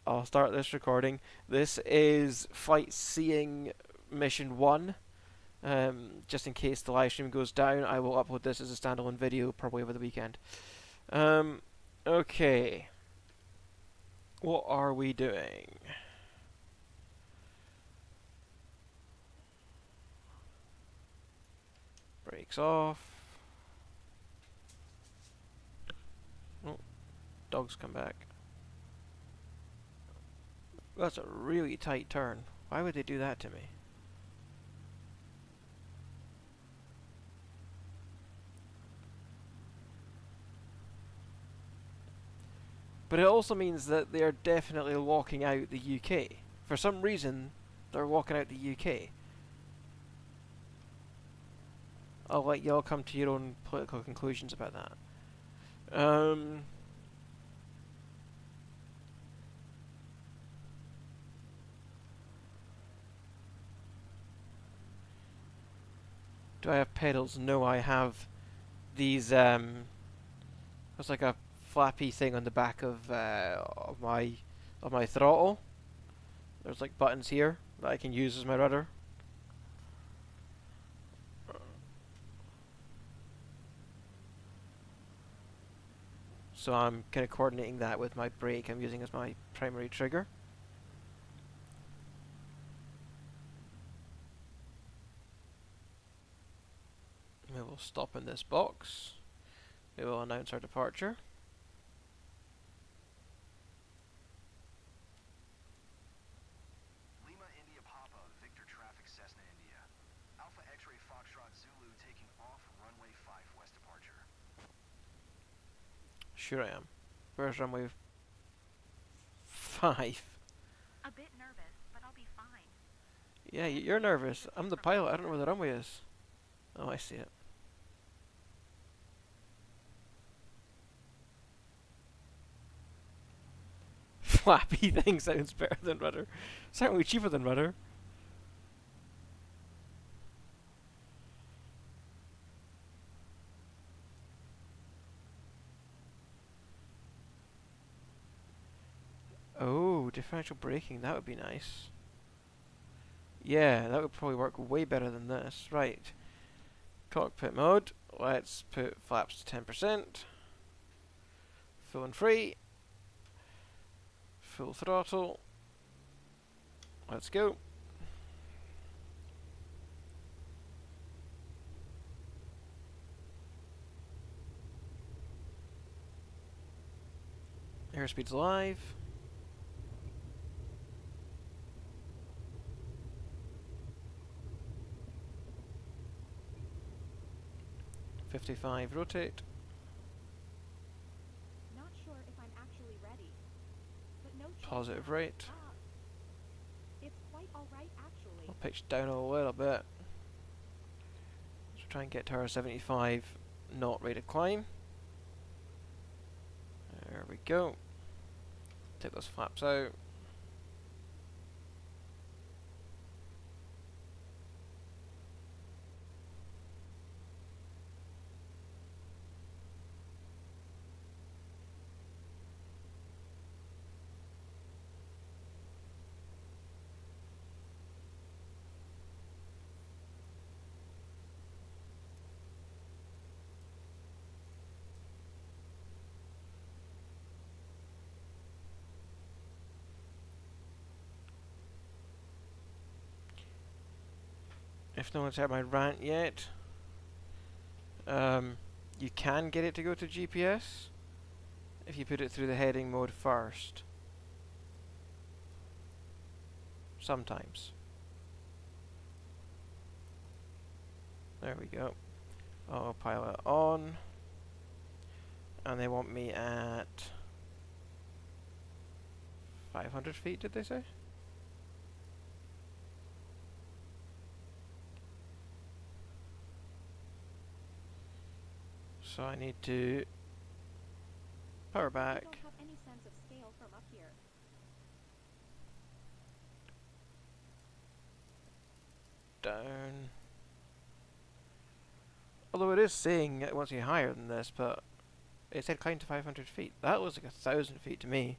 I'll start this recording. This is FlightSeeing Mission 1. Just in case the live stream goes down, I will upload this as a standalone video probably over the weekend. Okay. What are we doing? Brakes off. Oh, dogs come back. That's a really tight turn. Why would they do that to me? But it also means that they are definitely locking out the UK. For some reason, they're locking out the UK. I'll let y'all come to your own political conclusions about that. Do I have pedals? No, I have these. There's like a flappy thing on the back of my throttle. There's like buttons here that I can use as my rudder. So I'm kind of coordinating that with my brake I'm using as my primary trigger. We will stop in this box. We will announce our departure. Lima India Papa, Victor Traffic Cessna India. Alpha X-ray Foxtrot Zulu taking off runway 5 west departure. Sure I am. Where's runway 5? A bit nervous, but I'll be fine. Yeah, you're nervous. I'm the pilot. I don't know where the runway is. Oh, I see it. Flappy thing sounds better than rudder. Certainly cheaper than rudder. Oh, differential braking. That would be nice. Yeah, that would probably work way better than this. Right. Cockpit mode. Let's put flaps to 10%. Full and free. Full throttle. Let's go. Airspeed's live. .55 rotate. Not sure if I'm actually ready. But no Positive now. rate. It's quite alright actually. I'll pitch down a little bit. So try and get to our 75 knot rate of climb. There we go. Take those flaps out. If no one's heard my rant yet, you can get it to go to GPS if you put it through the heading mode first. Sometimes. There we go. Autopilot on. And they want me at 500 feet, did they say? So I need to power back. I don't have any sense of scale from up here. Down. Although it is saying it wants you higher than this, but it said climb to 500 feet. That looks like 1,000 feet to me.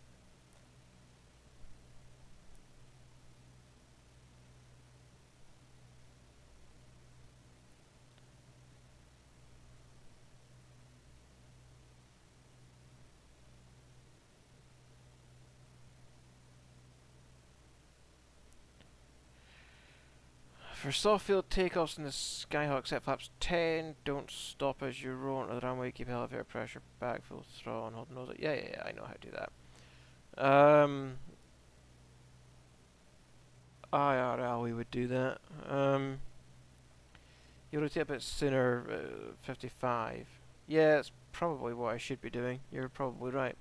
For soft field takeoffs in the Skyhawk, set flaps 10. Don't stop as you roll onto the runway. Keep elevator pressure back, full throttle, and hold nose. Yeah, I know how to do that. IRL, we would do that. You rotate a bit sooner, 55. Yeah, that's probably what I should be doing. You're probably right.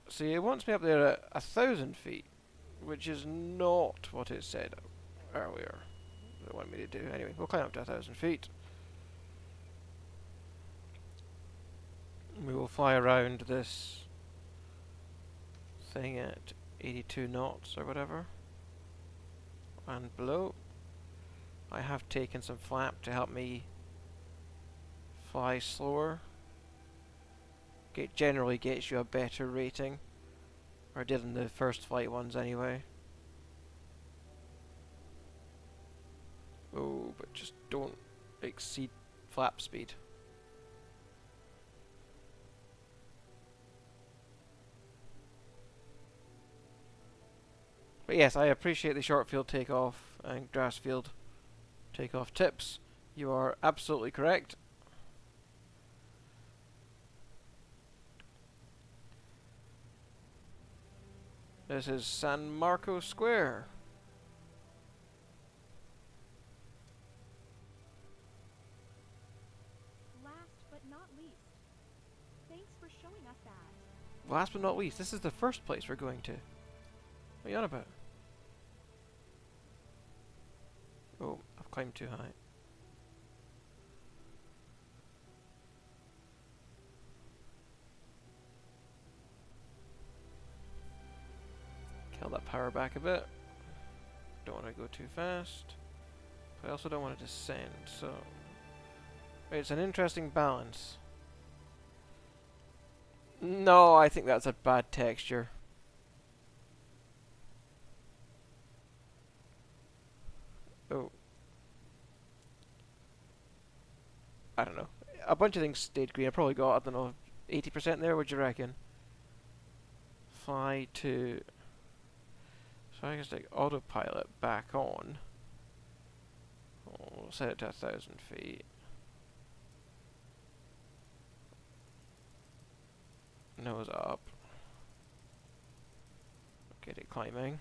So it wants me up there at 1,000 feet, which is not what it said earlier. They want me to do. Anyway, we'll climb up to 1,000 feet. We will fly around this thing at 82 knots or whatever. And below. I have taken some flap to help me fly slower. It generally gets you a better rating. Or did in the first flight ones anyway. Oh, but just don't exceed flap speed. But yes, I appreciate the short field takeoff and grass field takeoff tips. You are absolutely correct. This is San Marco Square. Last but not least, thanks for showing us that. Last but not least, this is the first place we're going to. What are you on about? Oh, I've climbed too high. Kill that power back a bit. Don't want to go too fast. But I also don't want to descend, so... It's an interesting balance. No, I think that's a bad texture. Oh. I don't know. A bunch of things stayed green. I probably got, I don't know, 80% there. What do you reckon? Fly to... So I guess like autopilot back on. Oh, we'll set it to 1,000 feet. Nose up. Get it climbing.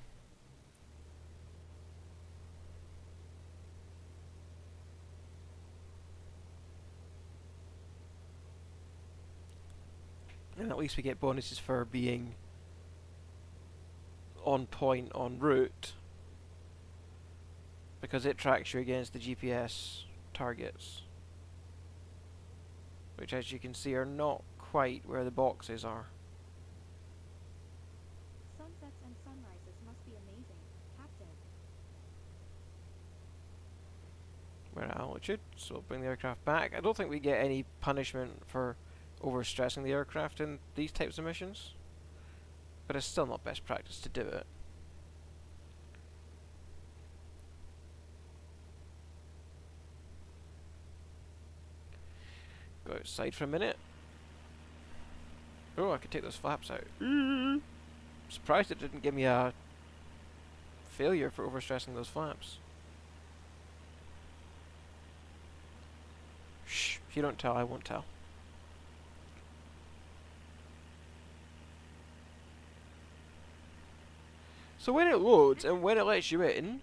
And at least we get bonuses for being on point en route, because it tracks you against the GPS targets, which as you can see are not quite where the boxes are. Sunsets and sunrises must be amazing, Captain. We're at altitude, so we'll bring the aircraft back. I don't think we get any punishment for overstressing the aircraft in these types of missions, but it's still not best practice to do it. Go outside for a minute. Oh, I could take those flaps out. Surprised it didn't give me a failure for overstressing those flaps. Shh, if you don't tell, I won't tell. So when it loads and when it lets you in,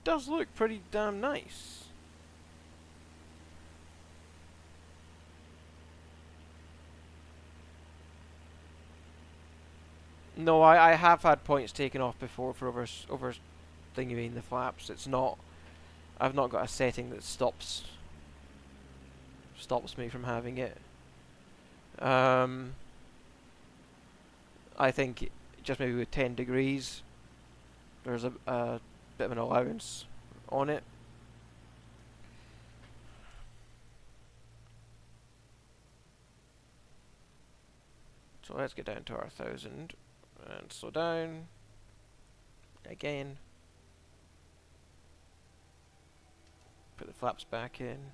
does look pretty damn nice. No, I have had points taken off before for over thingy the flaps. It's not. I've not got a setting that stops me from having it. I think just maybe with 10 degrees, there's a bit of an allowance on it. So let's get down to our 1,000 and slow down again. Put the flaps back in,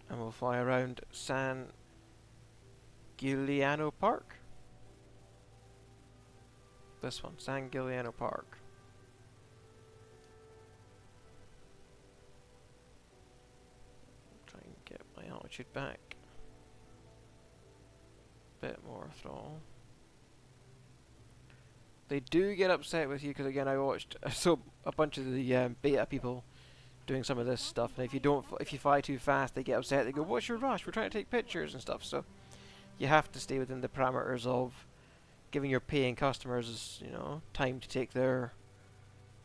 and we'll fly around San Giuliano Park. This one, San Giuliano Park. altitude back. Bit more throttle. They do get upset with you because again I watched so a bunch of the beta people doing some of this stuff, and if you fly too fast, they get upset. They go, "What's your rush? We're trying to take pictures and stuff." So you have to stay within the parameters of giving your paying customers, you know, time to take their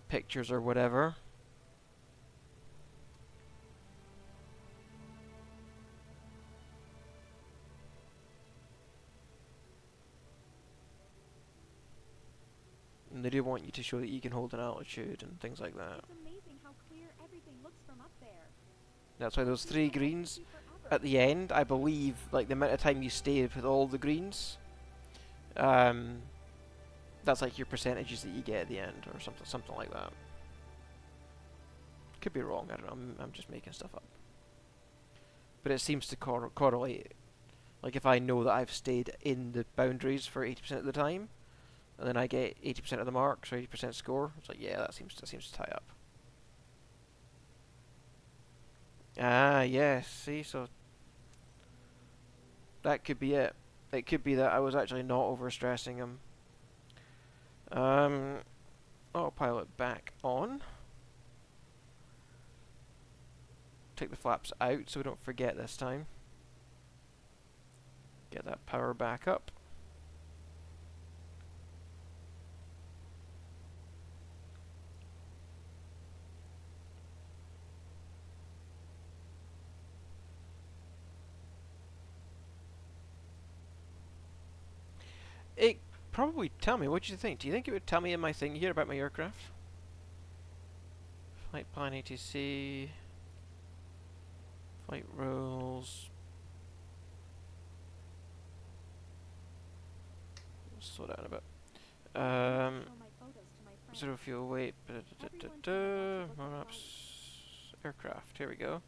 pictures or whatever. And they do want you to show that you can hold an altitude and things like that. It's amazing how clear everything looks from up there. That's why those 3 greens Forever. at the end, I believe, like the amount of time you stayed with all the greens, that's like your percentages that you get at the end, or something like that. Could be wrong. I don't know. I'm just making stuff up. But it seems to correlate. Like if I know that I've stayed in the boundaries for 80% of the time, and then I get 80% of the marks or 80% score, it's like, yeah, that seems to tie up. Ah, yes. See, so that could be it. It could be that I was actually not overstressing him. Autopilot back on. Take the flaps out so we don't forget this time. Get that power back up. It probably tell me. What do you think? Do you think it would tell me in my thing here about my aircraft? Flight plan ATC. Flight rules. Slow down a bit. Show my photos to my friends. Zero fuel weight. More maps. Aircraft. Here we go.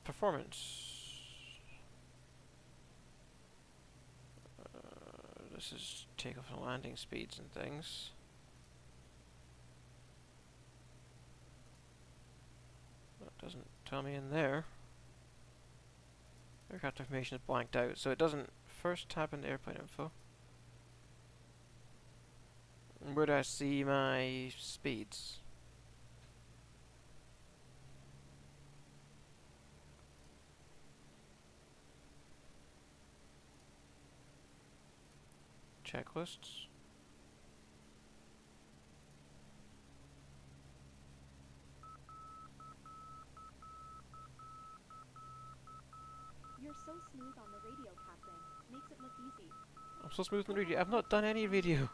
Performance. This is takeoff and landing speeds and things. That doesn't tell me in there. Aircraft information is blanked out, so it doesn't first tap into airplane info. Where do I see my speeds? Checklists. You're so smooth on the radio, Captain. Makes it look easy. I'm so smooth on the radio. I've not done any radio. And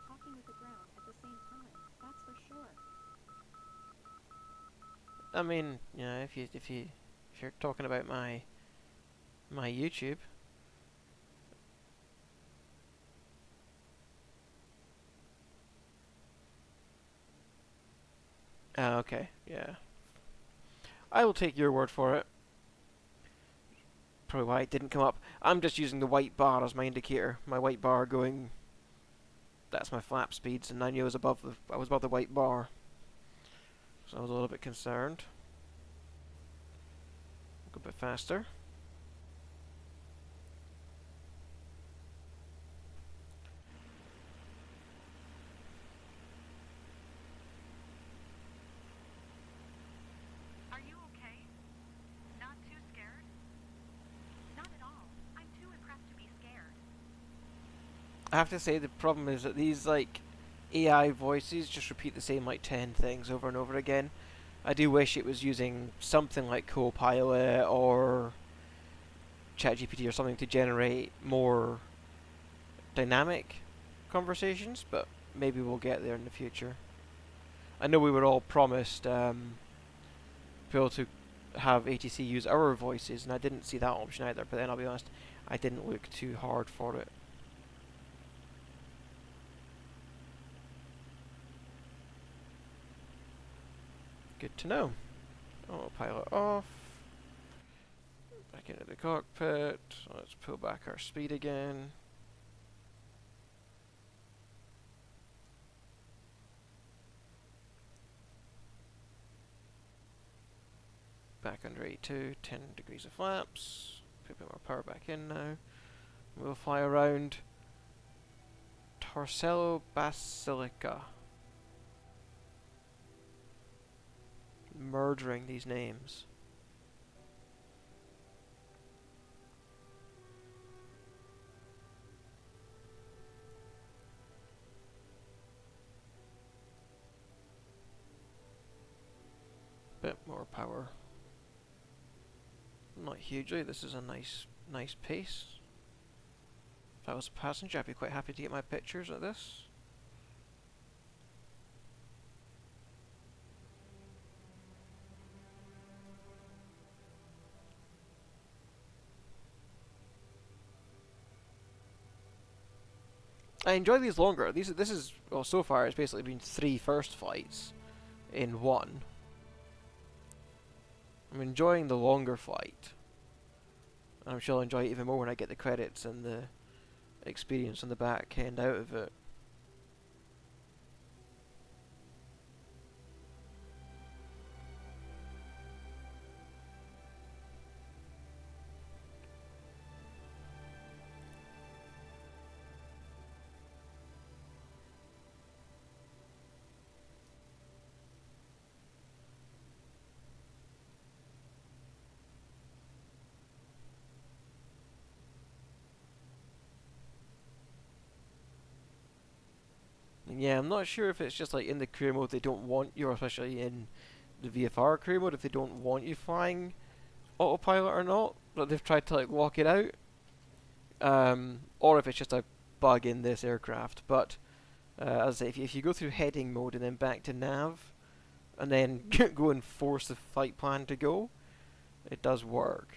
talking with the ground at the same time. That's for sure. I mean, you know, if you're talking about my YouTube. Okay, yeah. I will take your word for it. Probably why it didn't come up. I'm just using the white bar as my indicator. My white bar going. That's my flap speeds, and I knew I was above the white bar, so I was a little bit concerned. Go a bit faster. Are you okay? Not too scared? Not at all. I'm too impressed to be scared. I have to say the problem is that these like AI voices just repeat the same like 10 things over and over again. I do wish it was using something like Copilot or ChatGPT or something to generate more dynamic conversations, but maybe we'll get there in the future. I know we were all promised to be able to have ATC use our voices, and I didn't see that option either, but then I'll be honest, I didn't look too hard for it. Good to know. Autopilot off. Back into the cockpit. Let's pull back our speed again. back under 82, 10 degrees of flaps. Put a bit more power back in now. We'll fly around Torcello Basilica. Murdering these names. Bit more power. Not hugely, this is a nice pace. If I was a passenger, I'd be quite happy to get my pictures at this. I enjoy these longer. This is, well, so far it's basically been 3 first flights in 1. I'm enjoying the longer flight. And I'm sure I'll enjoy it even more when I get the credits and the experience on the back end out of it. Yeah, I'm not sure if it's just like in the career mode they don't want you, or especially in the VFR career mode, if they don't want you flying autopilot or not, but they've tried to like lock it out. Or if it's just a bug in this aircraft. But as I say, if you go through heading mode and then back to nav, and then go and force the flight plan to go, it does work.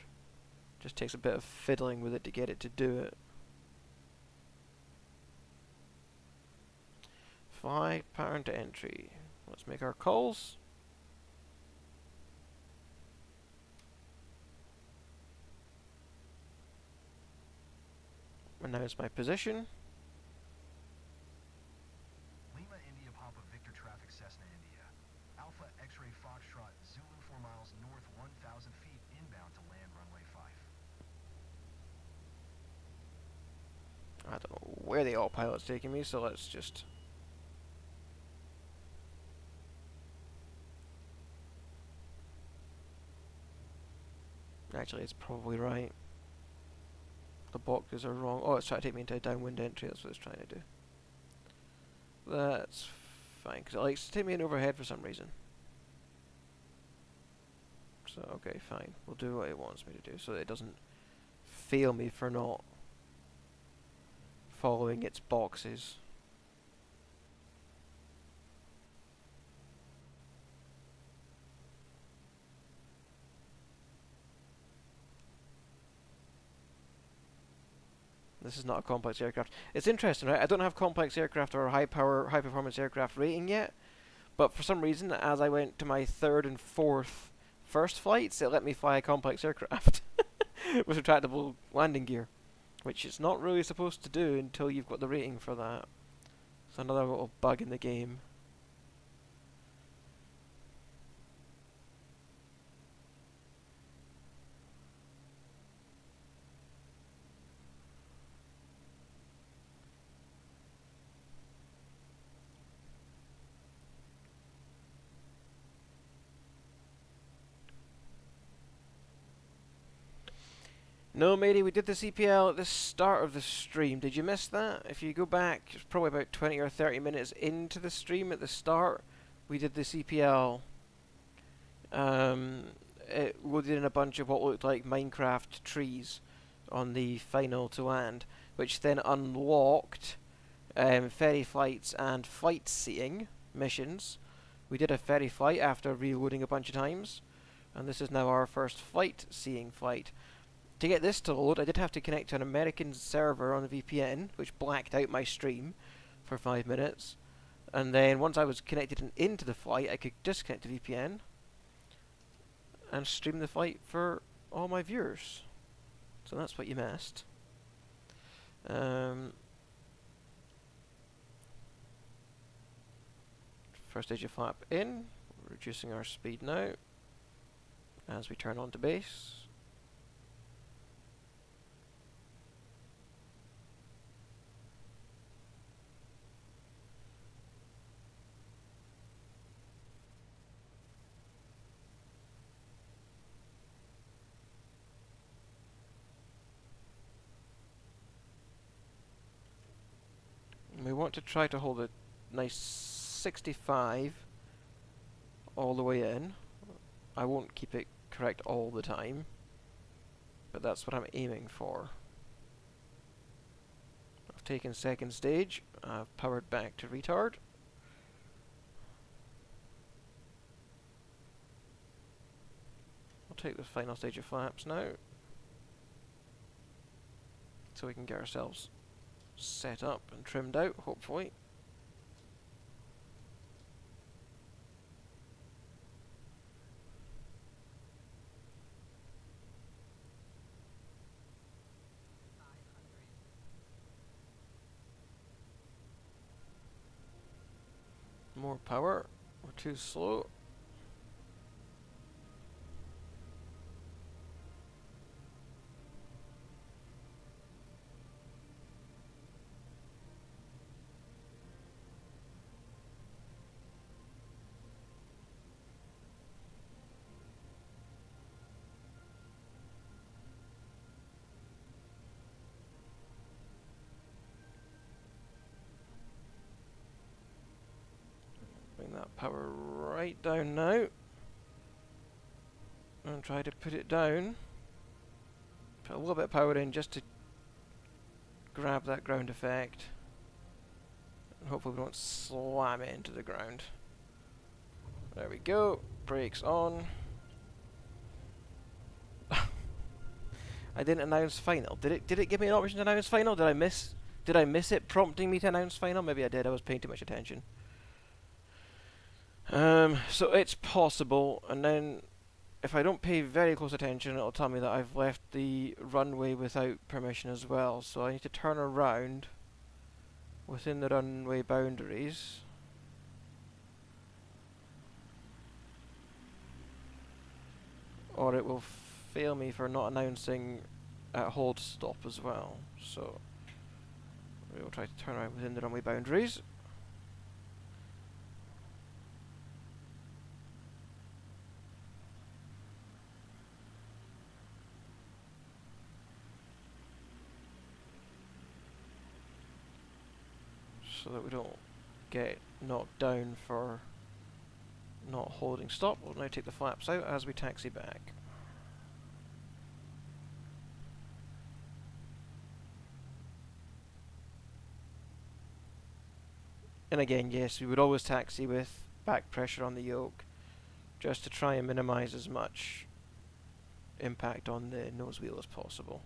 Just takes a bit of fiddling with it to get it to do it. Fly pattern to entry. Let's make our calls. And now it's my position. Lima India Papa Victor traffic Cessna India. Alpha X-ray Foxtrot Zulu 4 miles north 1,000 feet inbound to land runway 5. I don't know where the autopilot's taking me, so let's just... Actually, it's probably right. The boxes are wrong. Oh, it's trying to take me into a downwind entry, that's what it's trying to do. That's fine, because it likes to take me in overhead for some reason. So, okay, fine. We'll do what it wants me to do, so that it doesn't fail me for not following its boxes. This is not a complex aircraft. It's interesting, right? I don't have complex aircraft or high performance aircraft rating yet, but for some reason, as I went to my 3rd and 4th first flights, it let me fly a complex aircraft with retractable landing gear, which it's not really supposed to do until you've got the rating for that. It's another little bug in the game. No, matey, we did the CPL at the start of the stream. Did you miss that? If you go back, it's probably about 20 or 30 minutes into the stream at the start, we did the CPL. It loaded in a bunch of what looked like Minecraft trees on the final to land, which then unlocked ferry flights and FlightSeeing missions. We did a ferry flight after reloading a bunch of times, and this is now our first FlightSeeing flight. To get this to load, I did have to connect to an American server on the VPN, which blacked out my stream for 5 minutes. And then once I was connected and into the flight, I could disconnect the VPN and stream the flight for all my viewers. So that's what you missed. First stage of flap in, reducing our speed now. as we turn onto base. We want to try to hold a nice 65 all the way in. I won't keep it correct all the time, but that's what I'm aiming for. I've taken second stage, I've powered back to retard. I'll take the final stage of flaps now, so we can get ourselves set up and trimmed out, hopefully. More power. We're too slow. Bring that power right down now. And try to put it down. Put a little bit of power in just to grab that ground effect. And hopefully we don't slam it into the ground. There we go. Brakes on. I didn't announce final. Did it give me an option to announce final? Did I miss it prompting me to announce final? Maybe I did. I was paying too much attention. So it's possible, and then if I don't pay very close attention, it'll tell me that I've left the runway without permission as well. So I need to turn around within the runway boundaries. Or it will fail me for not announcing at hold stop as well. So we will try to turn around within the runway boundaries. So that we don't get knocked down for not holding stop. We'll now take the flaps out as we taxi back. And again, yes, we would always taxi with back pressure on the yoke, just to try and minimize as much impact on the nose wheel as possible.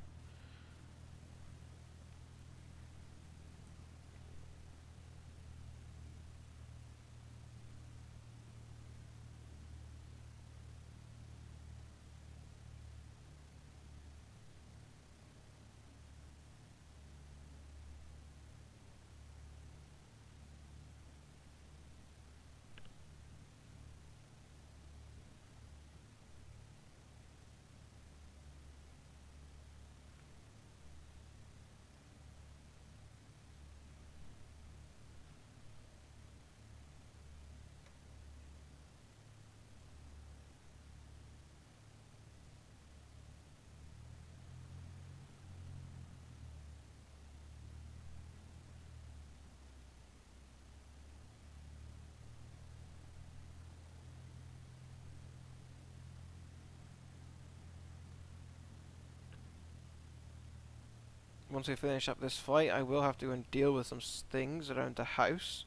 Once we finish up this flight, I will have to go and deal with some things around the house,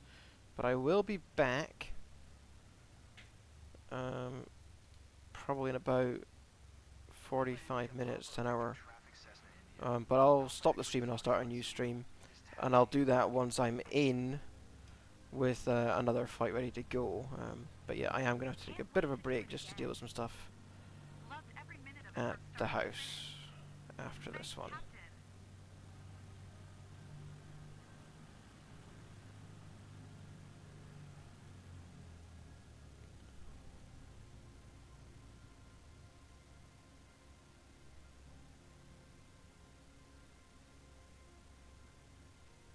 but I will be back probably in about 45 minutes to an hour. But I'll stop the stream and I'll start a new stream, and I'll do that once I'm in with another flight ready to go. But yeah, I am going to have to take a bit of a break just to deal with some stuff at the house after this one.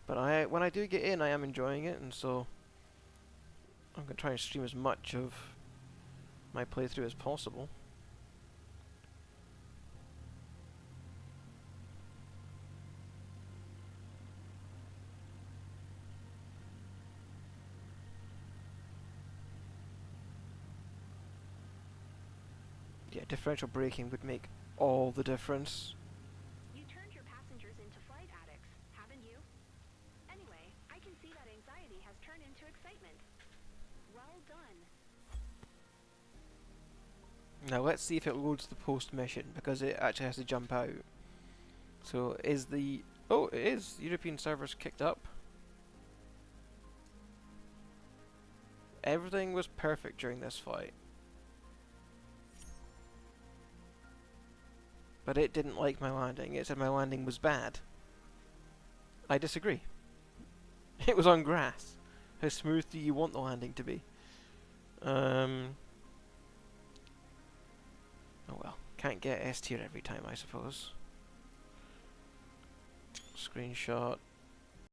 But when I do get in, I am enjoying it, and so I'm going to try and stream as much of my playthrough as possible. Yeah, differential braking would make all the difference. You turned your passengers into flight addicts, haven't you? Anyway, I can see that anxiety has turned into excitement. Well done. Now let's see if it loads the post mission, because it actually has to jump out. So is the... Oh, it is! European servers kicked up. Everything was perfect during this flight. But it didn't like my landing. It said my landing was bad. I disagree. It was on grass. How smooth do you want the landing to be? Oh well. Can't get S tier every time, I suppose. Screenshot.